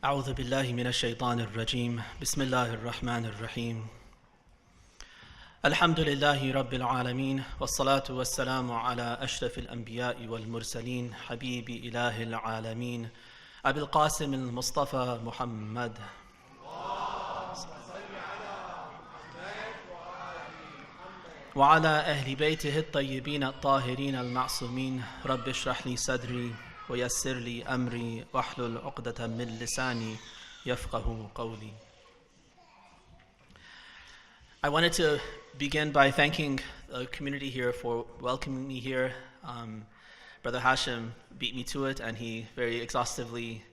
أعوذ بالله من الشيطان الرجيم بسم الله الرحمن الرحيم الحمد لله رب العالمين والصلاة والسلام على أشرف الأنبياء والمرسلين حبيب إله العالمين أبي القاسم المصطفى محمد وعلى أهل بيته الطيبين الطاهرين المعصومين رب اشرح لي صدري ويسر لي أمري واحلل عقدة من لساني يفقه قولي. I wanted to begin by thanking the community here for welcoming me here. Brother Hashim beat me to it, and he very exhaustively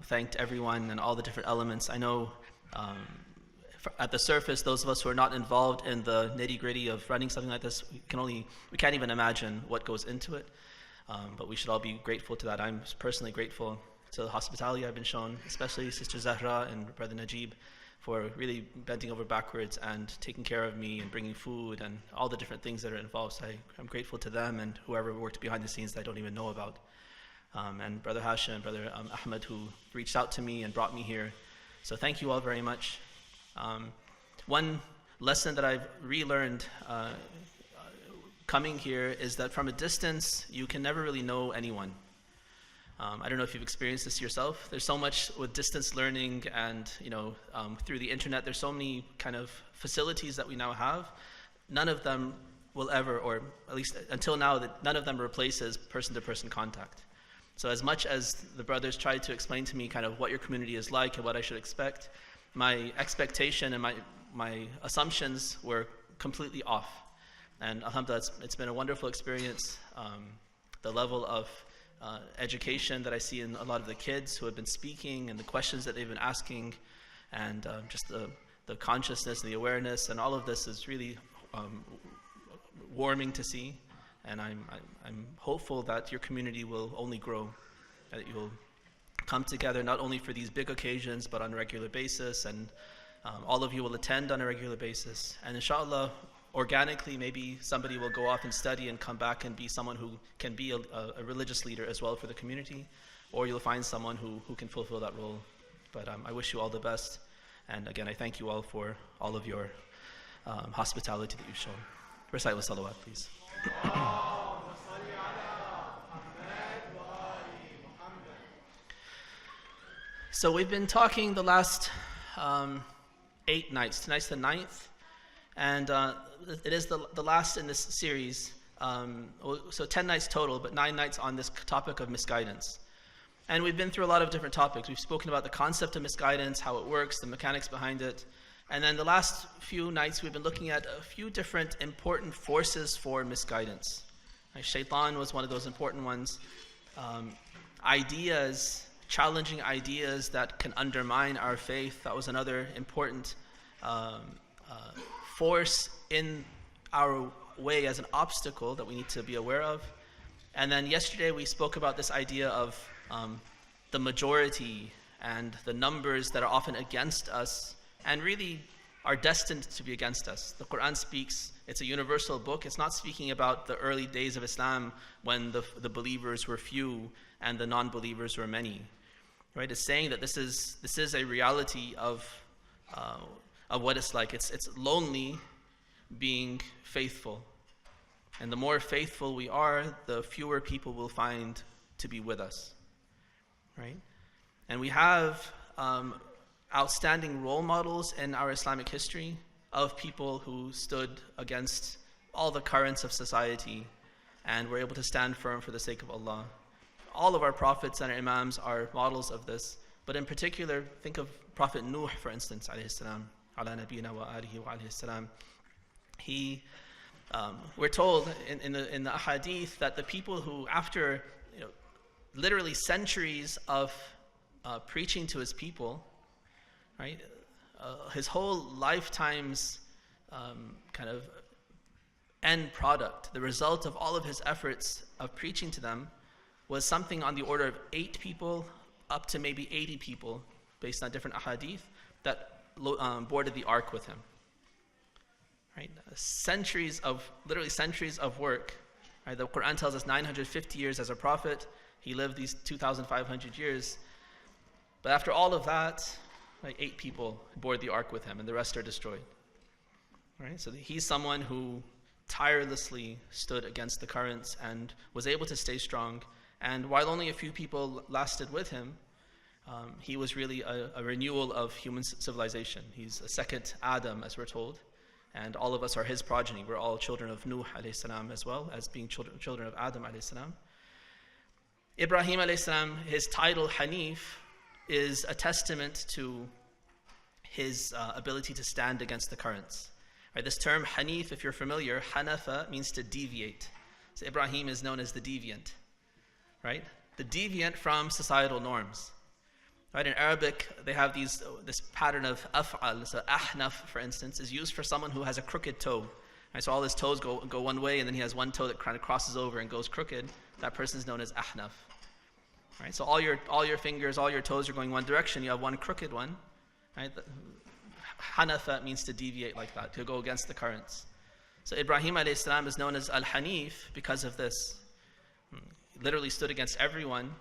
thanked everyone and all the different elements. I know at the surface, those of us who are not involved in the nitty-gritty of running something like this, we can't even imagine what goes into it. But we should all be grateful to that. I'm personally grateful to the hospitality I've been shown, especially Sister Zahra and Brother Najib, for really bending over backwards and taking care of me and bringing food and all the different things that are involved. So I'm grateful to them and whoever worked behind the scenes that I don't even know about. And Brother Hashim and Brother Ahmed, who reached out to me and brought me here. So thank you all very much. One lesson that I've relearned coming here is that from a distance, you can never really know anyone. I don't know if you've experienced this yourself. There's so much with distance learning and, through the internet, there's so many kind of facilities that we now have. None of them will ever, or at least until now, that none of them replaces person-to-person contact. So as much as the brothers tried to explain to me kind of what your community is like and what I should expect, my expectation and my assumptions were completely off. And alhamdulillah, it's been a wonderful experience. The level of education that I see in a lot of the kids who have been speaking and the questions that they've been asking, and just the consciousness and the awareness and all of this is really warming to see. And I'm hopeful that your community will only grow, that you'll come together not only for these big occasions but on a regular basis, and all of you will attend on a regular basis. And inshallah, organically, maybe somebody will go off and study and come back and be someone who can be a religious leader as well for the community, or you'll find someone who can fulfill that role. But I wish you all the best. And again, I thank you all for all of your hospitality that you've shown. Recite with salawat, please. So we've been talking the last 8 nights. Tonight's the 9th. And it is the last in this series. So 10 nights total, but 9 nights on this topic of misguidance. And we've been through a lot of different topics. We've spoken about the concept of misguidance, how it works, the mechanics behind it. And then the last few nights we've been looking at a few different important forces for misguidance. Shaitan was one of those important ones. Ideas, challenging ideas that can undermine our faith, that was another important force in our way as an obstacle that we need to be aware of. And then yesterday we spoke about this idea of the majority and the numbers that are often against us and really are destined to be against us. The Quran speaks, it's a universal book. It's not speaking about the early days of Islam when the believers were few and the non-believers were many. Right? It's saying that this is a reality of what it's like. It's lonely being faithful. And the more faithful we are, the fewer people will find to be with us. Right? And we have outstanding role models in our Islamic history of people who stood against all the currents of society and were able to stand firm for the sake of Allah. All of our prophets and our imams are models of this. But in particular, think of Prophet Nuh, for instance, alayhi salam. Ala nabiyina wa alihi wa alayhi salam. We're told in the ahadith that the people who, after literally centuries of preaching to his people, right, his whole lifetime's kind of end product, the result of all of his efforts of preaching to them, was something on the order of 8 people up to maybe 80 people, based on different ahadith, that boarded the ark with him. Right? Literally centuries of work. Right? The Quran tells us 950 years as a prophet. He lived these 2,500 years. But after all of that, like 8 people board the ark with him, and the rest are destroyed. Right? So he's someone who tirelessly stood against the currents and was able to stay strong. And while only a few people lasted with him, he was really a renewal of human civilization. He's a second Adam, as we're told. And all of us are his progeny. We're all children of Nuh alayhi salam, as well as being children of Adam alayhi salam. Ibrahim alayhi salam, his title Hanif, is a testament to his ability to stand against the currents. Right, this term Hanif, if you're familiar, Hanafa means to deviate. So Ibrahim is known as the deviant. Right? The deviant from societal norms. Right, in Arabic, they have this pattern of af'al. So ahnaf, for instance, is used for someone who has a crooked toe. Right, so all his toes go one way, and then he has one toe that kind of crosses over and goes crooked. That person is known as ahnaf. Right, so all your fingers, all your toes are going one direction. You have one crooked one. Right? Hanafa means to deviate like that, to go against the currents. So Ibrahim alayhi salam is known as Al-Hanif because of this. He literally stood against everyone,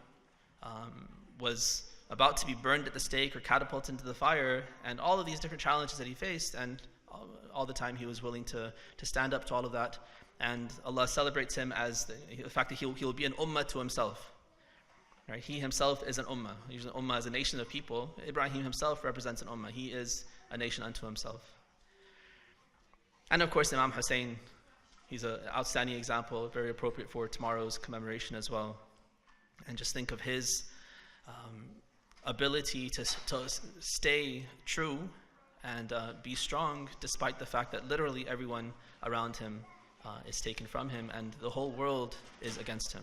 was about to be burned at the stake or catapulted into the fire, and all of these different challenges that he faced, and all the time he was willing to stand up to all of that. And Allah celebrates him as the fact that he'll be an ummah to himself. Right? He himself is an ummah. He's an ummah as a nation of people. Ibrahim himself represents an ummah. He is a nation unto himself. And of course, Imam Hussein, he's an outstanding example, very appropriate for tomorrow's commemoration as well. And just think of his ability to stay true and be strong despite the fact that literally everyone around him is taken from him and the whole world is against him.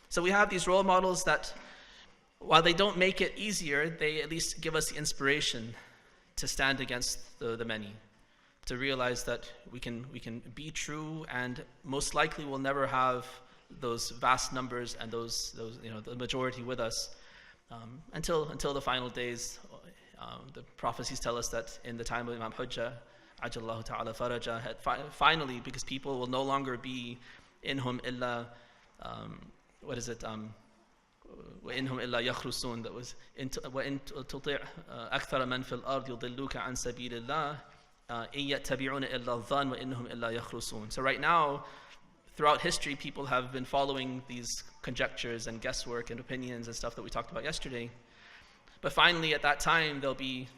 So we have these role models that, while they don't make it easier, they at least give us the inspiration to stand against the many, to realize that we can be true, and most likely we'll never have those vast numbers and those the majority with us until the final days. The prophecies tell us that in the time of Imam Hujjah, Ajallahu Ta'ala Faraja, finally, because people will no longer be inhum illa وَإِنْهُمْ إِلَّا يَخْرُسُونَ. That was وَإِن تُطِعْ أَكْثَرَ مَنْ فِي الْأَرْضِ يُضِلُّوكَ عَنْ سَبِيلِ اللَّهِ إِنْ يَتَّبِعُونَ إِلَّا الظَّنَّ وَإِنْهُمْ إِلَّا يَخْرُسُونَ. So right now, throughout history, people have been following these conjectures and guesswork and opinions and stuff that we talked about yesterday. But finally, at that time, there'll be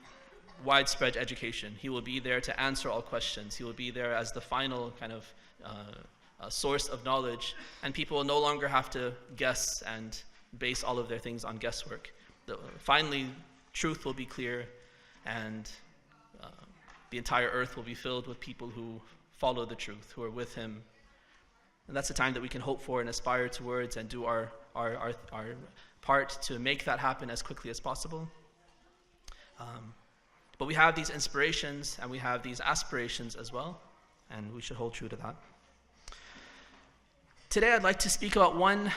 widespread education. He will be there to answer all questions. He will be there as the final kind of source of knowledge, and people will no longer have to guess and base all of their things on guesswork. Finally, truth will be clear, and the entire earth will be filled with people who follow the truth, who are with him. And that's the time that we can hope for and aspire towards and do our part to make that happen as quickly as possible. But we have these inspirations and we have these aspirations as well, and we should hold true to that. Today I'd like to speak about one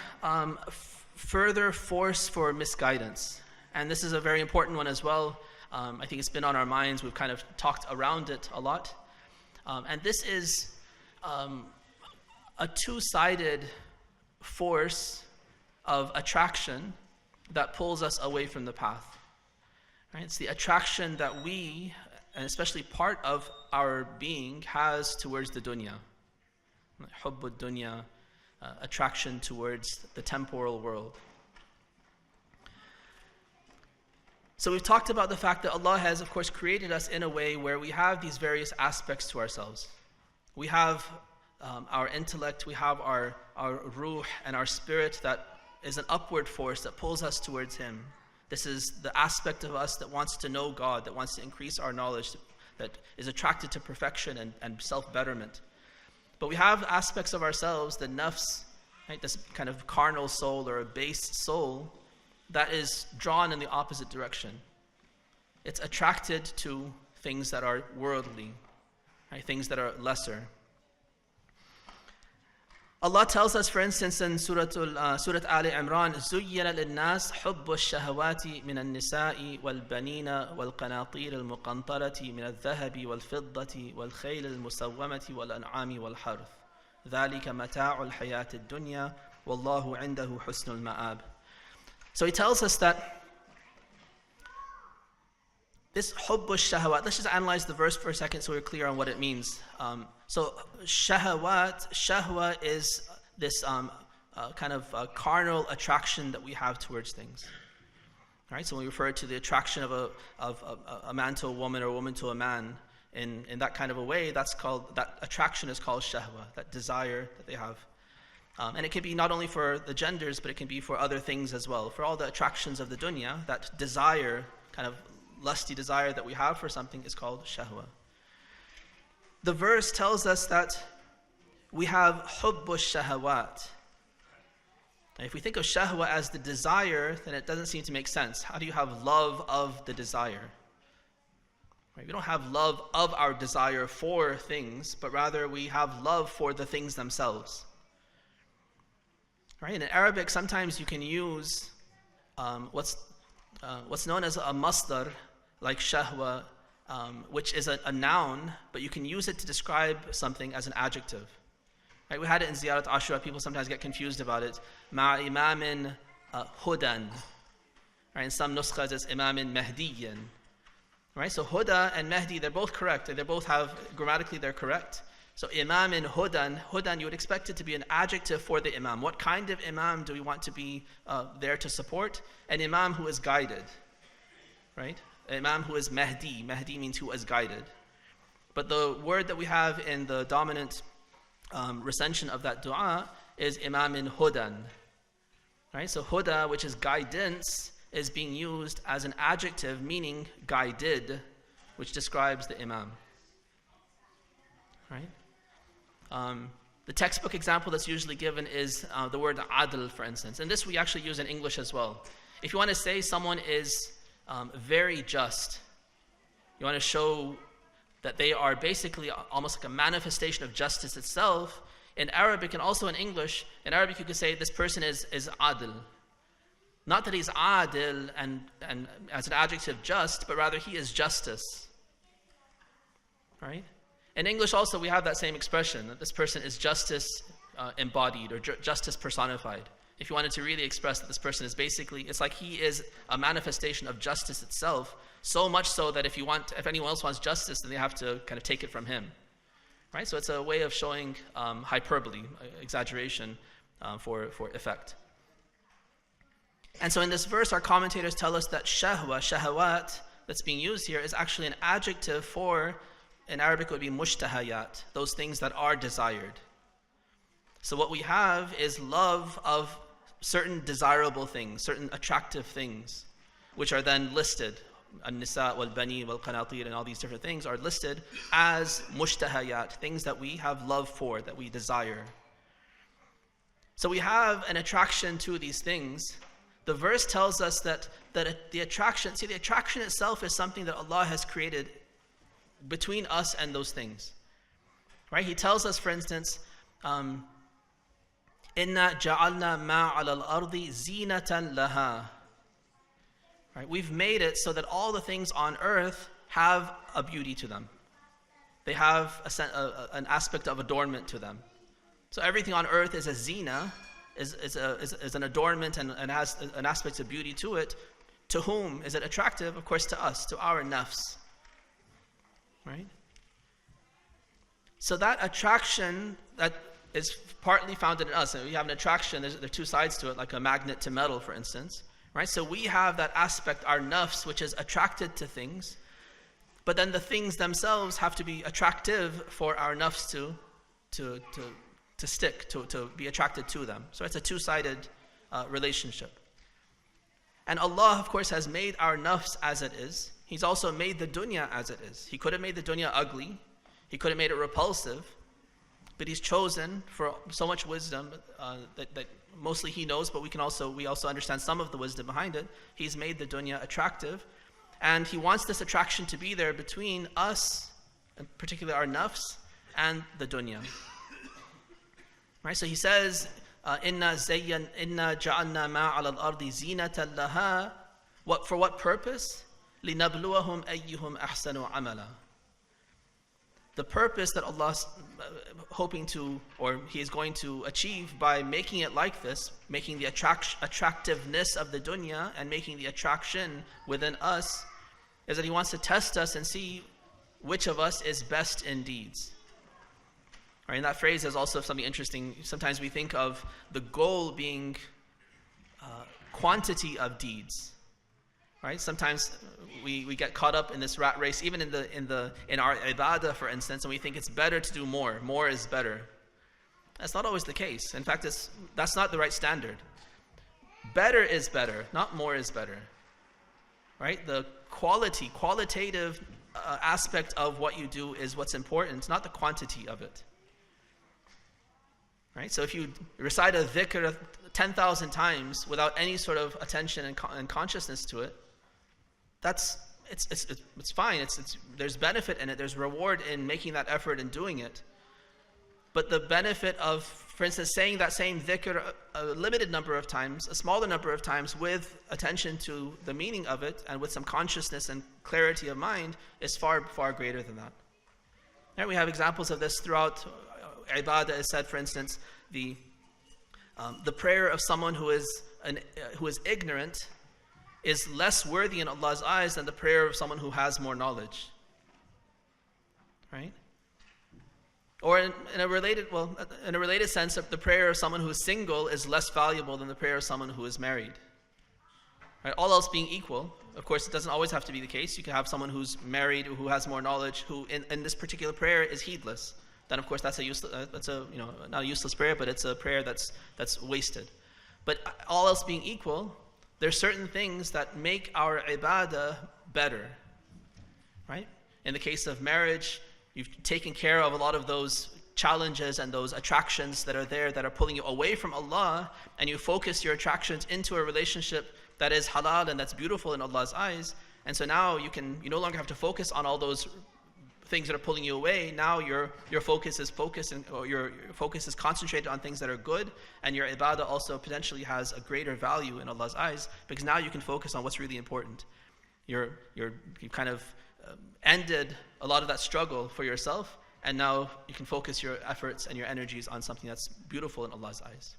further force for misguidance. And this is a very important one as well. I think it's been on our minds. We've kind of talked around it a lot. And this is a two-sided force of attraction that pulls us away from the path. Right? It's the attraction that we, and especially part of our being, has towards the dunya. Hubb dunya, attraction towards the temporal world. So we've talked about the fact that Allah has, of course, created us in a way where we have these various aspects to ourselves. We have our intellect, we have our ruh and our spirit that is an upward force that pulls us towards Him. This is the aspect of us that wants to know God, that wants to increase our knowledge, that is attracted to perfection and self-betterment. But we have aspects of ourselves, the nafs, right, this kind of carnal soul or a base soul, that is drawn in the opposite direction. It's attracted to things that are worldly, right, things that are lesser. Allah tells us, for instance, in Surah Ali Imran, زُيِّنَ لِلنَّاسِ حُبُّ الشَّهَوَاتِ مِنَ النِّسَاءِ وَالْبَنِينَ وَالْقَنَاطِيرِ الْمُقَنطَرَةِ مِنَ الذَّهَبِ وَالْفِضَّةِ وَالْخَيْلِ الْمُسَوَّمَةِ وَالْأَنْعَامِ وَالْحَرْثِ ذَلِكَ مَتَاعُ الْحَيَاةِ الدُّنْيَا وَاللَّهُ عِنْدَهُ حُسْنُ الْمَآبِ. So He tells us that This hubbu shahawat, let's just analyze the verse for a second so we're clear on what it means. So shahawat, shahwa is this kind of carnal attraction that we have towards things. All right, so when we refer to the attraction of a man to a woman or a woman to a man in that kind of a way, that attraction is called shahwa, that desire that they have. And it can be not only for the genders, but it can be for other things as well. For all the attractions of the dunya, that desire, kind of lusty desire that we have for something is called shahwa. The verse tells us that we have hubbu shahawat. And if we think of shahwa as the desire, then it doesn't seem to make sense. How do you have love of the desire? Right? We don't have love of our desire for things, but rather we have love for the things themselves. Right? In Arabic, sometimes you can use what's known as a masdar, like shahwa, which is a noun, but you can use it to describe something as an adjective. Right, we had it in Ziyarat Ashura. People sometimes get confused about it. Ma imamin hudan. Right, in some nuskhas it's imamin mahdiyan. Right, so huda and mahdi, they're both correct. They both have, grammatically they're correct. So imamin hudan, you would expect it to be an adjective for the imam. What kind of imam do we want to be there to support? An imam who is guided. Right, an imam who is mahdi. Mahdi means who is guided. But the word that we have in the dominant recension of that dua is imamin hudan. Right? So huda, which is guidance, is being used as an adjective meaning guided, which describes the imam. Right? The textbook example that's usually given is the word adl, for instance. And this we actually use in English as well. If you want to say someone is very just, you want to show that they are basically almost like a manifestation of justice itself. In Arabic and also in English, in Arabic you could say this person is adil. Not that he's adil and as an adjective just, but rather he is justice. Right? In English also we have that same expression, that this person is justice embodied or justice personified. If you wanted to really express that this person is basically, it's like he is a manifestation of justice itself, so much so that if anyone else wants justice, then they have to kind of take it from him. Right? So it's a way of showing hyperbole, exaggeration for effect. And so in this verse, our commentators tell us that shahawat, that's being used here is actually an adjective for, in Arabic it would be mushtahayat, those things that are desired. So what we have is love of certain desirable things, certain attractive things, which are then listed. An-nisa wal-bani wal-qanatir and all these different things are listed as mushtahayat, things that we have love for, that we desire. So we have an attraction to these things. The verse tells us that the attraction itself is something that Allah has created between us and those things. Right? He tells us, for instance, Inna ja'alna ma'ala al-ardi zinatan laha. Right? We've made it so that all the things on earth have a beauty to them. They have an aspect of adornment to them. So everything on earth is a zina, is an adornment and has an aspect of beauty to it. To whom is it attractive? Of course, to us, to our nafs. Right? So that attraction that is partly founded in us. And we have an attraction, there are two sides to it, like a magnet to metal, for instance. Right? So we have that aspect, our nafs, which is attracted to things. But then the things themselves have to be attractive for our nafs to stick, to be attracted to them. So it's a two-sided relationship. And Allah, of course, has made our nafs as it is. He's also made the dunya as it is. He could have made the dunya ugly. He could have made it repulsive. But He's chosen, for so much wisdom that mostly He knows, but we also understand some of the wisdom behind it. He's made the dunya attractive. And He wants this attraction to be there between us, and particularly our nafs, and the dunya. Right? So He says, Inna ja'alna ma'ala al-ardi zinatan laha. For what purpose? لِنَبْلُوَهُمْ أَيُّهُمْ أَحْسَنُ عَمَلًا. The purpose that Allah's hoping to, or He is going to achieve by making it like this, making the attractiveness of the dunya and making the attraction within us, is that he wants to test us and see which of us is best in deeds. Right, and that phrase is also something interesting. Sometimes we think of the goal being quantity of deeds. Right? Sometimes we get caught up in this rat race, even in our ibadah, for instance, and we think it's better to do more. More is better. That's not always the case. In fact, that's not the right standard. Better is better, not more is better. Right? The qualitative aspect of what you do is what's important, not the quantity of it. Right? So if you recite a dhikr 10,000 times without any sort of attention and consciousness to it, it's fine. There's benefit in it. There's reward in making that effort and doing it. But the benefit of, for instance, saying that same dhikr a limited number of times, a smaller number of times, with attention to the meaning of it and with some consciousness and clarity of mind, is far, far greater than that. Right? We have examples of this throughout. Ibadah is said, for instance, the prayer of someone who is ignorant is less worthy in Allah's eyes than the prayer of someone who has more knowledge. Right? Or in a related sense, the prayer of someone who is single is less valuable than the prayer of someone who is married. Right? All else being equal, of course, it doesn't always have to be the case. You can have someone who's married, who has more knowledge, who in this particular prayer is heedless. Then of course that's not a useless prayer, but it's a prayer that's wasted. But all else being equal, there's certain things that make our ibadah better. Right? In the case of marriage, you've taken care of a lot of those challenges and those attractions that are there that are pulling you away from Allah, and you focus your attractions into a relationship that is halal and that's beautiful in Allah's eyes. And so now you no longer have to focus on all those things that are pulling you away. Now your focus is your focus is concentrated on things that are good, and your ibadah also potentially has a greater value in Allah's eyes, because now you can focus on what's really important. You've kind of ended a lot of that struggle for yourself, and now you can focus your efforts and your energies on something that's beautiful in Allah's eyes.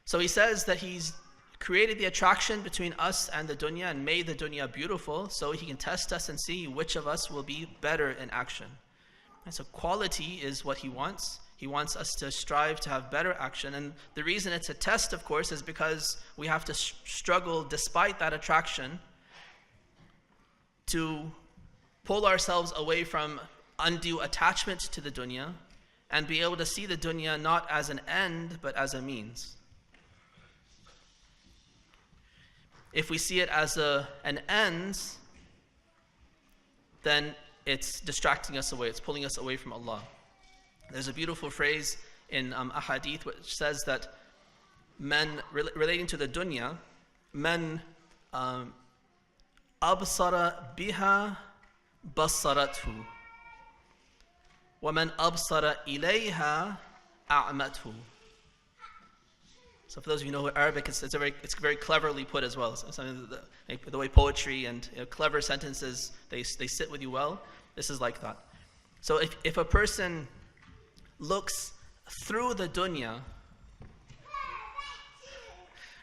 So he says that he's created the attraction between us and the dunya and made the dunya beautiful so he can test us and see which of us will be better in action. And so quality is what he wants. He wants us to strive to have better action. And the reason it's a test, of course, is because we have to struggle despite that attraction to pull ourselves away from undue attachment to the dunya and be able to see the dunya not as an end but as a means. If we see it as an end, then it's distracting us away. It's pulling us away from Allah. There's a beautiful phrase in a hadith which says that relating to the dunya, man absara biha basarathu, wa man absara ilayha a'mathu. So for those of you who know Arabic, it's very cleverly put as well. So the way poetry and clever sentences, they sit with you well. This is like that. So if a person looks through the dunya,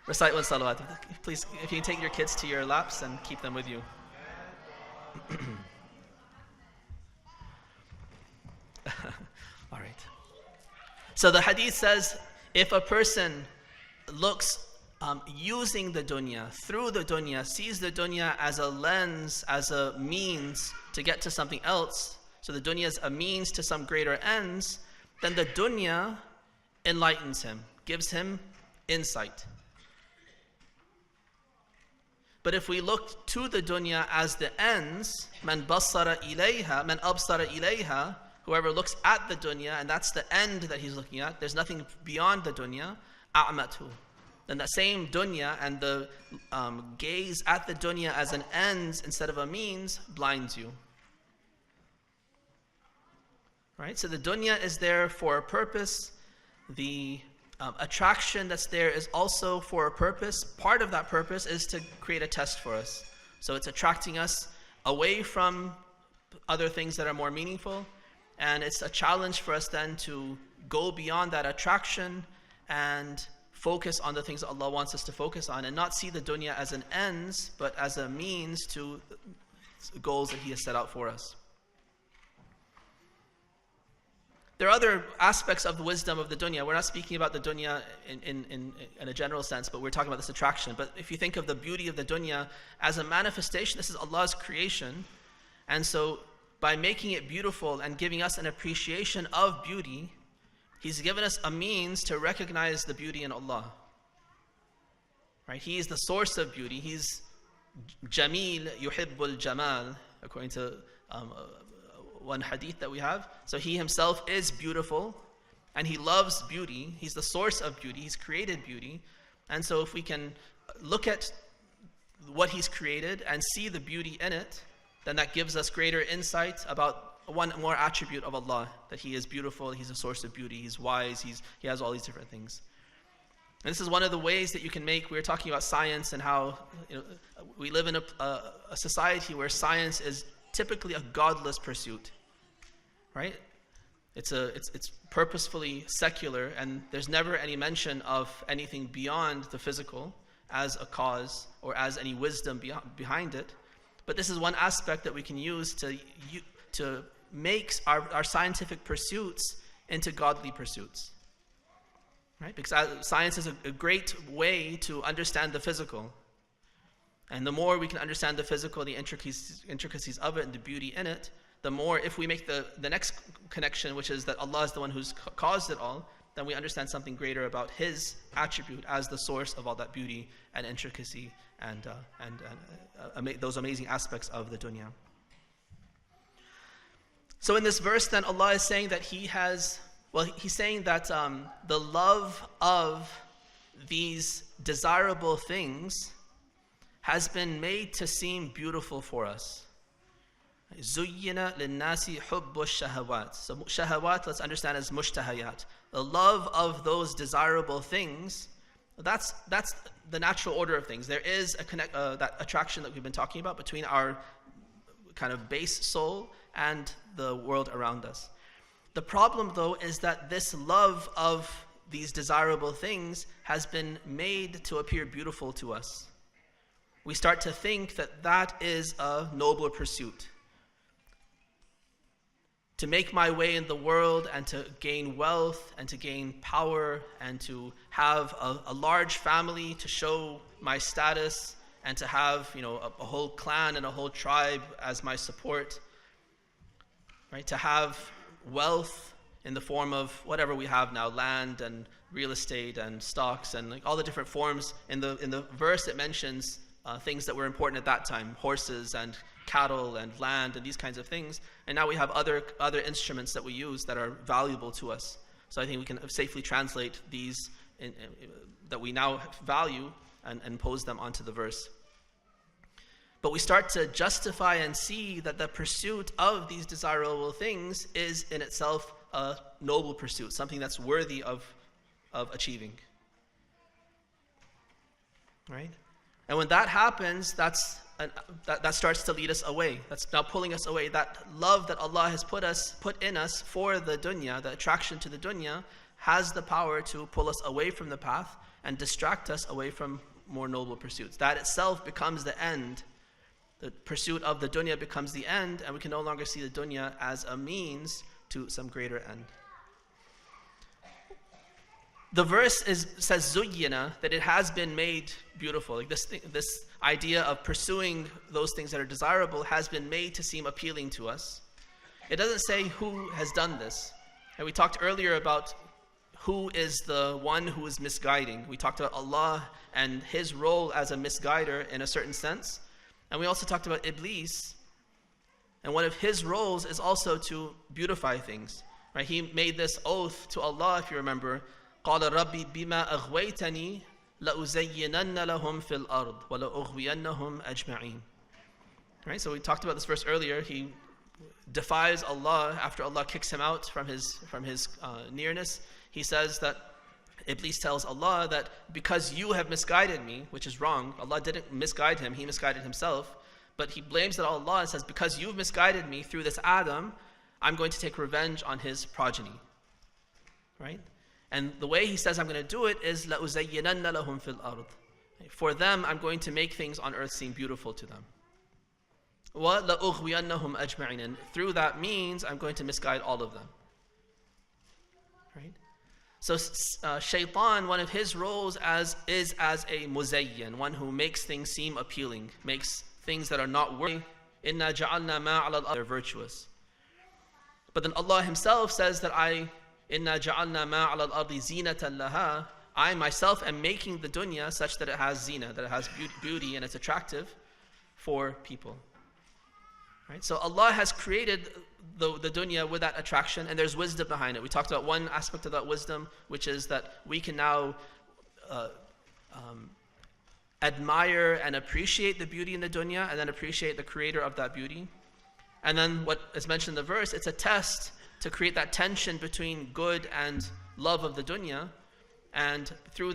recite one salawat. Please, if you can take your kids to your laps and keep them with you. All right. So the hadith says, if a person looks using the dunya, through the dunya, sees the dunya as a lens, as a means to get to something else, so the dunya is a means to some greater ends, then the dunya enlightens him, gives him insight. But if we look to the dunya as the ends, man absara ilayha, whoever looks at the dunya, and that's the end that he's looking at, there's nothing beyond the dunya, a'mathu. Then that same dunya and the gaze at the dunya as an end instead of a means blinds you. Right? So the dunya is there for a purpose. The attraction that's there is also for a purpose. Part of that purpose is to create a test for us. So it's attracting us away from other things that are more meaningful. And it's a challenge for us then to go beyond that attraction and focus on the things that Allah wants us to focus on and not see the dunya as an ends, but as a means to goals that He has set out for us. There are other aspects of the wisdom of the dunya. We're not speaking about the dunya in a general sense, but we're talking about this attraction. But if you think of the beauty of the dunya as a manifestation, this is Allah's creation. And so by making it beautiful and giving us an appreciation of beauty, He's given us a means to recognize the beauty in Allah. Right? He is the source of beauty. He's Jameel yuhibbul Jamal, according to one hadith that we have. So He Himself is beautiful and He loves beauty. He's the source of beauty. He's created beauty. And so if we can look at what He's created and see the beauty in it, then that gives us greater insight about one more attribute of Allah, that He is beautiful, He's a source of beauty, He's wise, He has all these different things. And this is one of the ways that you can make. We were talking about science and how we live in a society where science is typically a godless pursuit, right? It's purposefully secular, and there's never any mention of anything beyond the physical as a cause or as any wisdom behind it. But this is one aspect that we can use to make our scientific pursuits into godly pursuits. Right? Because science is a great way to understand the physical. And the more we can understand the physical, the intricacies of it and the beauty in it, the more, if we make the next connection, which is that Allah is the one who's caused it all, then we understand something greater about His attribute as the source of all that beauty and intricacy and those amazing aspects of the dunya. So in this verse, then, Allah is saying that He's saying that the love of these desirable things has been made to seem beautiful for us. زُيِّنَ لِلنَّاسِ حُبُّ الشَّهَوَاتِ. So shahawat, let's understand as mushtahayat. The love of those desirable things, that's the natural order of things. There is that attraction that we've been talking about between our kind of base soul and the world around us. The problem, though, is that this love of these desirable things has been made to appear beautiful to us. We start to think that that is a nobler pursuit. To make my way in the world and to gain wealth and to gain power and to have a large family to show my status and to have a whole clan and a whole tribe as my support. Right? To have wealth in the form of whatever we have now, land and real estate and stocks and all the different forms. In the verse it mentions things that were important at that time, horses and cattle and land and these kinds of things. And now we have other instruments that we use that are valuable to us. So I think we can safely translate these that we now value and pose them onto the verse. But we start to justify and see that the pursuit of these desirable things is in itself a noble pursuit, something that's worthy of achieving. Right? And when that happens, that starts to lead us away. That's now pulling us away. That love that Allah has put in us for the dunya, the attraction to the dunya, has the power to pull us away from the path and distract us away from more noble pursuits. That itself becomes the end. The pursuit of the dunya becomes the end, and we can no longer see the dunya as a means to some greater end. The verse says zuyyina, that it has been made beautiful. Like this idea of pursuing those things that are desirable has been made to seem appealing to us. It doesn't say who has done this. And we talked earlier about who is the one who is misguiding. We talked about Allah and His role as a misguider in a certain sense. And we also talked about Iblis. And one of his roles is also to beautify things. Right? He made this oath to Allah, if you remember. قَالَ رَبِّي بِمَا أَغْوَيْتَنِي لَأُزَيِّنَنَّ لَهُمْ فِي الْأَرْضِ وَلَأُغْوِيَنَّهُمْ أَجْمَعِينَ. Right? So we talked about this verse earlier. He defies Allah after Allah kicks him out from his nearness. He says that Iblis tells Allah that because you have misguided me, which is wrong. Allah didn't misguide him, he misguided himself. But he blames it on Allah and says, because you've misguided me through this Adam, I'm going to take revenge on his progeny. Right? And the way he says I'm going to do it is لَأُزَيِّنَنَّ لَهُمْ فِي الْأَرْضِ. For them, I'm going to make things on earth seem beautiful to them. وَلَأُغْوِيَنَّهُمْ أَجْمَعِينَ. And through that means, I'm going to misguide all of them. Right? So shaitan, one of his roles is as a muzayyin, one who makes things seem appealing, makes things that are not worthy. إِنَّا جَعَلْنَا مَا عَلَى الْأَرْضِ. They're virtuous. But then Allah himself says that إِنَّا جَعَلْنَا مَا عَلَى الْأَرْضِ زِينَةً لَهَا. I myself am making the dunya such that it has zina, that it has beauty and it's attractive for people. Right? So Allah has created the dunya with that attraction, and there's wisdom behind it. We talked about one aspect of that wisdom, which is that we can now admire and appreciate the beauty in the dunya, and then appreciate the creator of that beauty. And then what is mentioned in the verse, it's a test to create that tension between good and love of the dunya. And through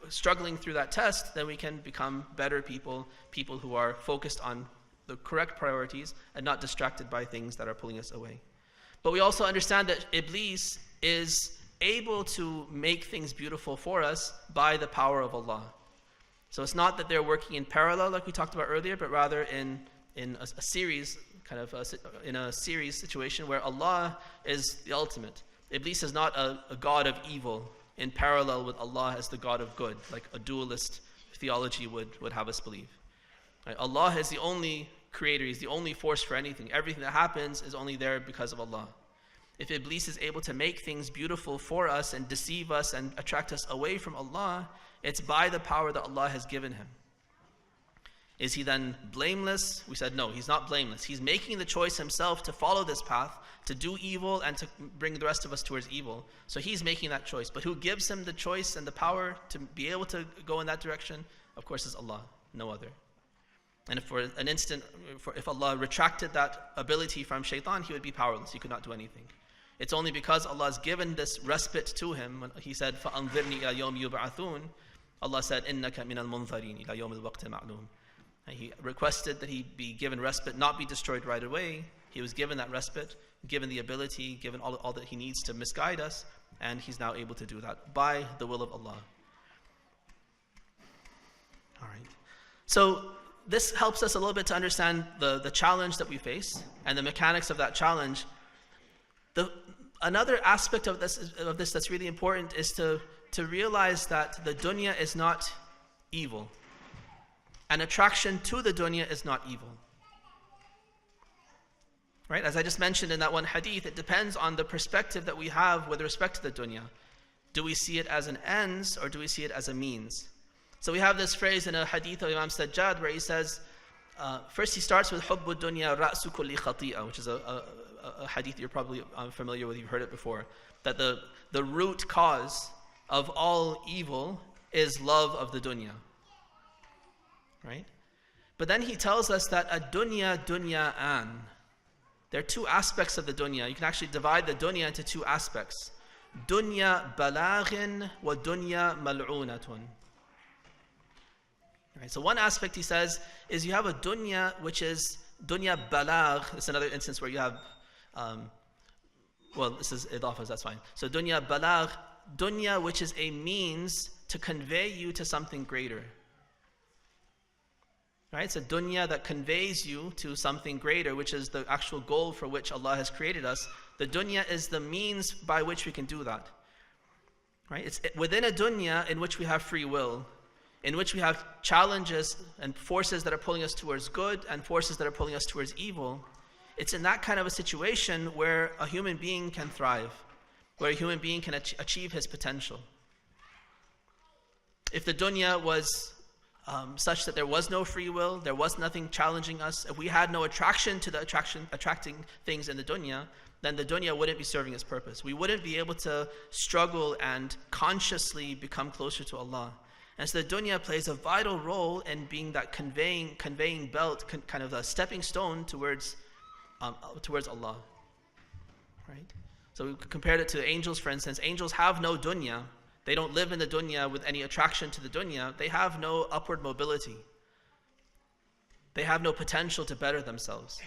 struggling through that test, then we can become better people who are focused on the correct priorities and not distracted by things that are pulling us away. But we also understand that Iblis is able to make things beautiful for us by the power of Allah. So it's not that they're working in parallel like we talked about earlier, but rather in a series, in a series situation where Allah is the ultimate. Iblis is not a god of evil in parallel with Allah as the God of good, like a dualist theology would have us believe. Right? Allah is the only creator, He's the only force for anything. Everything that happens is only there because of Allah. If Iblis is able to make things beautiful for us and deceive us and attract us away from Allah, it's by the power that Allah has given him. Is he then blameless? We said no, he's not blameless. He's making the choice himself to follow this path, to do evil and to bring the rest of us towards evil. So he's making that choice. But who gives him the choice and the power to be able to go in that direction? Of course, is Allah, no other. And if for an instant, if Allah retracted that ability from shaitan, he would be powerless. He could not do anything. It's only because Allah has given this respite to him. When he said, فَأَنظِرْنِي إِلَى يَوْمِ يُبْعَثُونَ, Allah said, إِنَّكَ مِنَ الْمُنظَرِينَ إِلَى يَوْمِ الْوَقْتِ مَعْلُومٍ. He requested that he be given respite, not be destroyed right away. He was given that respite, given the ability, given all that he needs to misguide us, and he's now able to do that by the will of Allah. All right. So this helps us a little bit to understand the challenge that we face and the mechanics of that challenge. Another aspect of this that's really important is to realize that the dunya is not evil. An attraction to the dunya is not evil. Right? As I just mentioned in that one hadith, it depends on the perspective that we have with respect to the dunya. Do we see it as an ends or do we see it as a means? So we have this phrase in a hadith of Imam Sajjad where he says, first he starts with حُبُّ الدُّنْيَا رَأْسُ كُلِّ خَطِيئَةٍ, which is a hadith you're probably familiar with, you've heard it before, that the root cause of all evil is love of the dunya. Right? But then he tells us that ad-dunya dunya'an. There are two aspects of the dunya. You can actually divide the dunya into two aspects. Dunya balaghin wa dunya mal'unatun. Right, so one aspect, he says, is you have a dunya which is dunya balagh. It's another instance where you have, this is idafas, that's fine. So dunya balagh, dunya which is a means to convey you to something greater. Right? It's a dunya that conveys you to something greater, which is the actual goal for which Allah has created us. The dunya is the means by which we can do that. Right? It's within a dunya in which we have free will, in which we have challenges and forces that are pulling us towards good and forces that are pulling us towards evil. It's in that kind of a situation where a human being can thrive, where a human being can achieve his potential. If the dunya was such that there was no free will, there was nothing challenging us, if we had no attraction to the attracting things in the dunya, then the dunya wouldn't be serving its purpose. We wouldn't be able to struggle and consciously become closer to Allah. And so the dunya plays a vital role in being that conveying belt, kind of a stepping stone towards Allah. Right? So we compared it to angels, for instance. Angels have no dunya. They don't live in the dunya with any attraction to the dunya. They have no upward mobility. They have no potential to better themselves.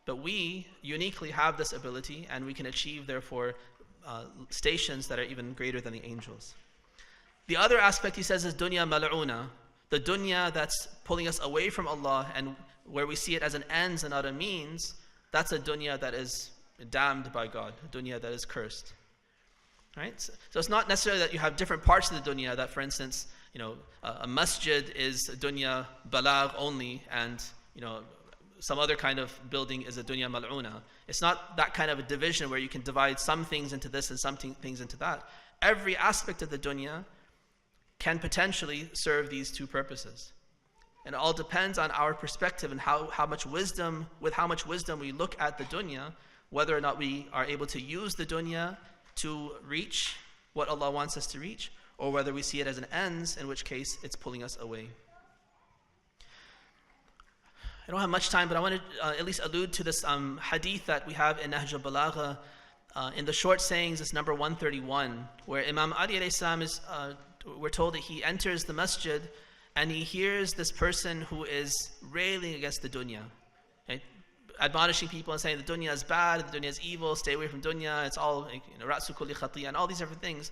But we uniquely have this ability, and we can achieve, therefore, stations that are even greater than the angels. The other aspect, he says, is dunya mal'una, the dunya that's pulling us away from Allah, and where we see it as an ends and not a means. That's a dunya that is damned by God, a dunya that is cursed. Right? So it's not necessarily that you have different parts of the dunya, that for instance, a masjid is dunya balagh only, and some other kind of building is a dunya mal'una. It's not that kind of a division where you can divide some things into this and some things into that. Every aspect of the dunya can potentially serve these two purposes. And it all depends on our perspective and how much wisdom we look at the dunya, whether or not we are able to use the dunya to reach what Allah wants us to reach, or whether we see it as an ends, in which case it's pulling us away. I don't have much time, but I want to at least allude to this hadith that we have in Nahj al-Balagha. In the short sayings, it's number 131, where Imam Ali alayhi salam is, we're told that he enters the masjid and he hears this person who is railing against the dunya, right? Admonishing people and saying the dunya is bad, the dunya is evil, stay away from dunya, it's all ra'su kulli khatiya, and all these different things,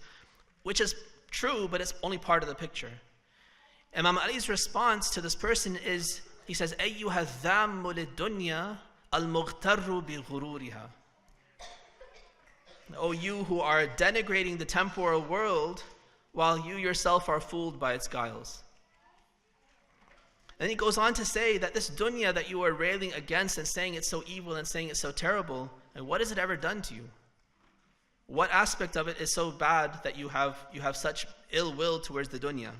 which is true, but it's only part of the picture. Imam Ali's response to this person is, he says, أَيُّهَا الذَّامُّ لِلدُّنْيَا الْمُغْتَرُّ بِغُرُورِهَا. O you who are denigrating the temporal world, while you yourself are fooled by its guiles. Then he goes on to say that this dunya that you are railing against and saying it's so evil and saying it's so terrible, and what has it ever done to you? What aspect of it is so bad that you have such ill will towards the dunya?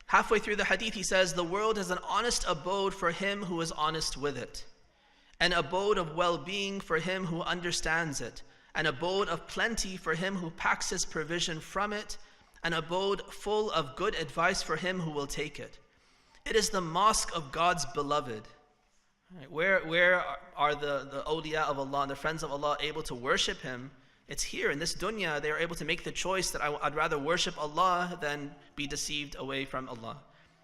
Halfway through the hadith, he says, the world is an honest abode for him who is honest with it, an abode of well-being for him who understands it, an abode of plenty for him who packs his provision from it, an abode full of good advice for him who will take it. It is the mosque of God's beloved. Right? Where are the awliya of Allah and the friends of Allah able to worship Him? It's here in this dunya. They are able to make the choice that I'd rather worship Allah than be deceived away from Allah.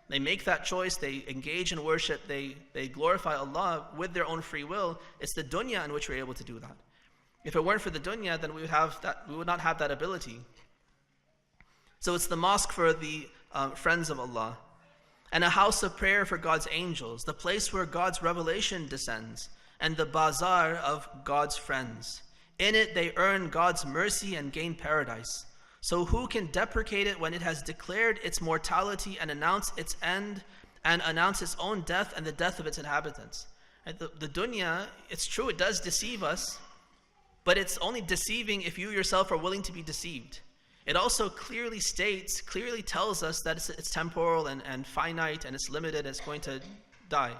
They make that choice, they engage in worship, they glorify Allah with their own free will. It's the dunya in which we're able to do that. If it weren't for the dunya, then we would not have that ability. So it's the mosque for the friends of Allah, and a house of prayer for God's angels, the place where God's revelation descends, and the bazaar of God's friends. In it they earn God's mercy and gain paradise. So who can deprecate it when it has declared its mortality and announced its end, and announced its own death and the death of its inhabitants? And the dunya, it's true, it does deceive us, but it's only deceiving if you yourself are willing to be deceived. It also clearly tells us that it's temporal and finite, and it's limited, and it's going to die.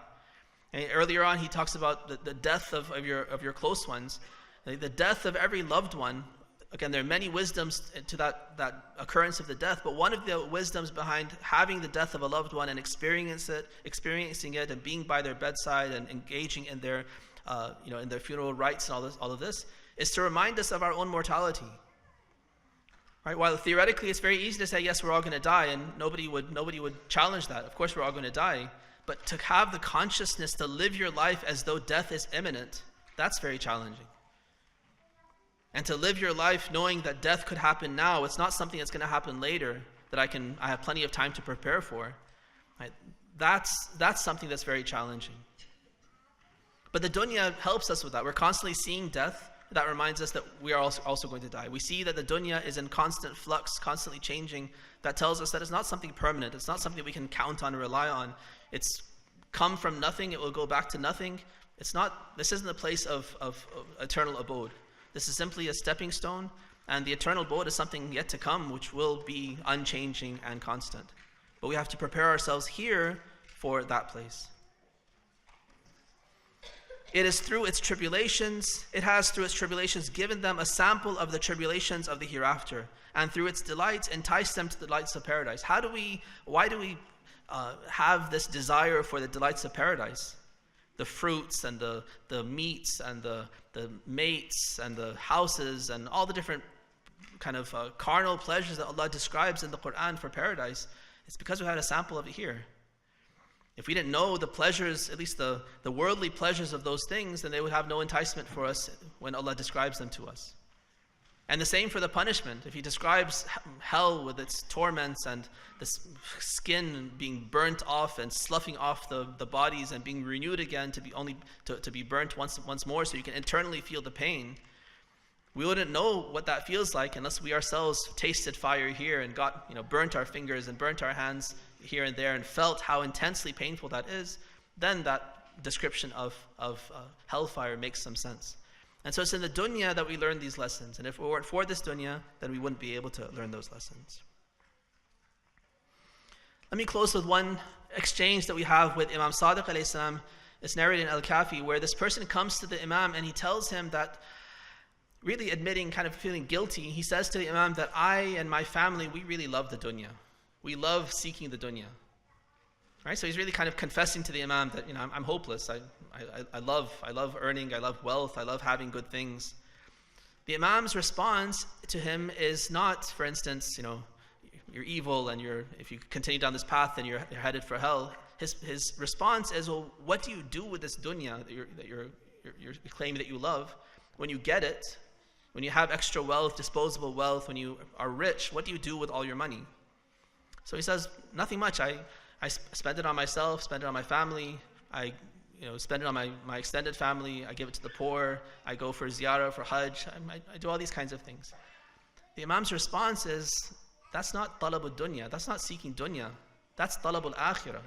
And earlier on, he talks about the death of your close ones. The death of every loved one. Again, there are many wisdoms to that occurrence of the death, but one of the wisdoms behind having the death of a loved one and experiencing it and being by their bedside and engaging in their in their funeral rites and all of this is to remind us of our own mortality. Right? While theoretically it's very easy to say, yes, we're all going to die, and nobody would challenge that. Of course we're all going to die. But to have the consciousness to live your life as though death is imminent, that's very challenging. And to live your life knowing that death could happen now, it's not something that's going to happen later, that I have plenty of time to prepare for. Right? That's something that's very challenging. But the dunya helps us with that. We're constantly seeing death. That reminds us that we are also going to die. We see that the dunya is in constant flux, constantly changing. That tells us that it's not something permanent. It's not something we can count on or rely on. It's come from nothing. It will go back to nothing. This isn't a place of eternal abode. This is simply a stepping stone, and the eternal abode is something yet to come, which will be unchanging and constant. But we have to prepare ourselves here for that place. It has through its tribulations given them a sample of the tribulations of the hereafter, and through its delights enticed them to the delights of paradise. Why do we have this desire for the delights of paradise? The fruits and the meats and the mates and the houses and all the different kind of carnal pleasures that Allah describes in the Quran for paradise. It's because we had a sample of it here. If we didn't know the pleasures, at least the worldly pleasures of those things, then they would have no enticement for us when Allah describes them to us. And the same for the punishment. If He describes hell with its torments and the skin being burnt off and sloughing off the bodies and being renewed again to be burnt once more so you can internally feel the pain, we wouldn't know what that feels like unless we ourselves tasted fire here and got, burnt our fingers and burnt our hands here and there and felt how intensely painful that is. Then that description of hellfire makes some sense. And so it's in the dunya that we learn these lessons. And if we weren't for this dunya, then we wouldn't be able to learn those lessons. Let me close with one exchange that we have with Imam Sadiq alayhi salam. It's narrated in Al-Kafi, where this person comes to the Imam and he tells him that, really admitting, kind of feeling guilty, he says to the Imam that I and my family, we really love the dunya. We love seeking the dunya. Right? So he's really kind of confessing to the Imam that, I'm hopeless. I love earning, I love wealth, I love having good things. The Imam's response to him is not, for instance, you're evil and if you continue down this path, then you're headed for hell. His response is, well, what do you do with this dunya that you're claiming that you love? When you get it, when you have extra wealth, disposable wealth, when you are rich, what do you do with all your money? So he says, nothing much. I spend it on myself, spend it on my family. I spend it on my extended family. I give it to the poor. I go for ziyarah, for hajj. I do all these kinds of things. The Imam's response is, that's not talabul dunya. That's not seeking dunya. That's talabul akhirah.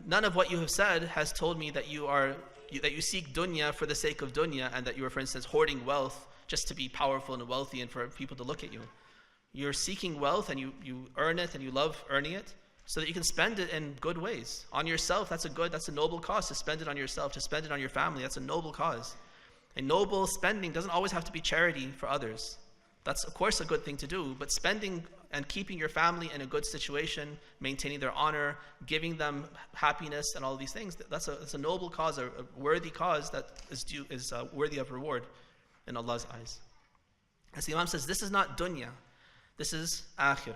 None of what you have said has told me that you seek dunya for the sake of dunya and that you are, for instance, hoarding wealth just to be powerful and wealthy and for people to look at you. You're seeking wealth and you earn it and you love earning it so that you can spend it in good ways. On yourself, that's a noble cause to spend it on yourself, to spend it on your family. That's a noble cause. A noble spending doesn't always have to be charity for others. That's, of course, a good thing to do, but spending and keeping your family in a good situation, maintaining their honor, giving them happiness and all these things, that's a noble cause, a worthy cause that is worthy of reward in Allah's eyes. As the Imam says, this is not dunya. This is akhirah.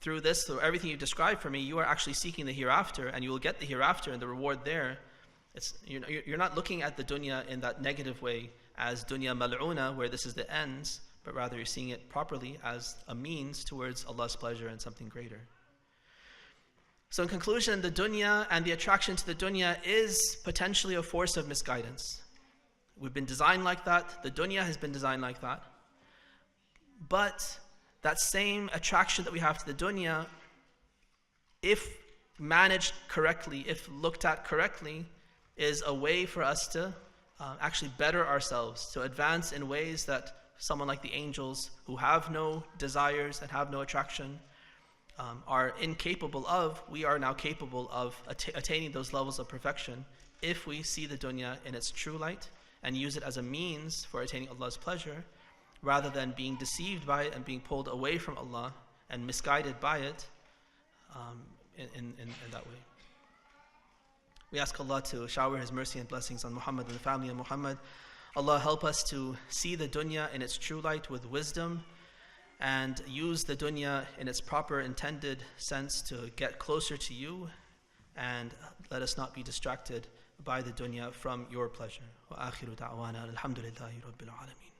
Through everything you described for me, you are actually seeking the hereafter, and you will get the hereafter and the reward there. You're not looking at the dunya in that negative way as dunya mal'una, where this is the ends, but rather you're seeing it properly as a means towards Allah's pleasure and something greater. So in conclusion, the dunya and the attraction to the dunya is potentially a force of misguidance. We've been designed like that. The dunya has been designed like that. But that same attraction that we have to the dunya, if managed correctly, if looked at correctly, is a way for us to actually better ourselves, to advance in ways that someone like the angels, who have no desires and have no attraction, are incapable of. We are now capable of attaining those levels of perfection if we see the dunya in its true light and use it as a means for attaining Allah's pleasure, rather than being deceived by it and being pulled away from Allah and misguided by it in that way. We ask Allah to shower His mercy and blessings on Muhammad and the family of Muhammad. Allah help us to see the dunya in its true light with wisdom and use the dunya in its proper intended sense to get closer to you, and let us not be distracted by the dunya from your pleasure. Wa akhiru da'wana alhamdulillahi rabbil alameen.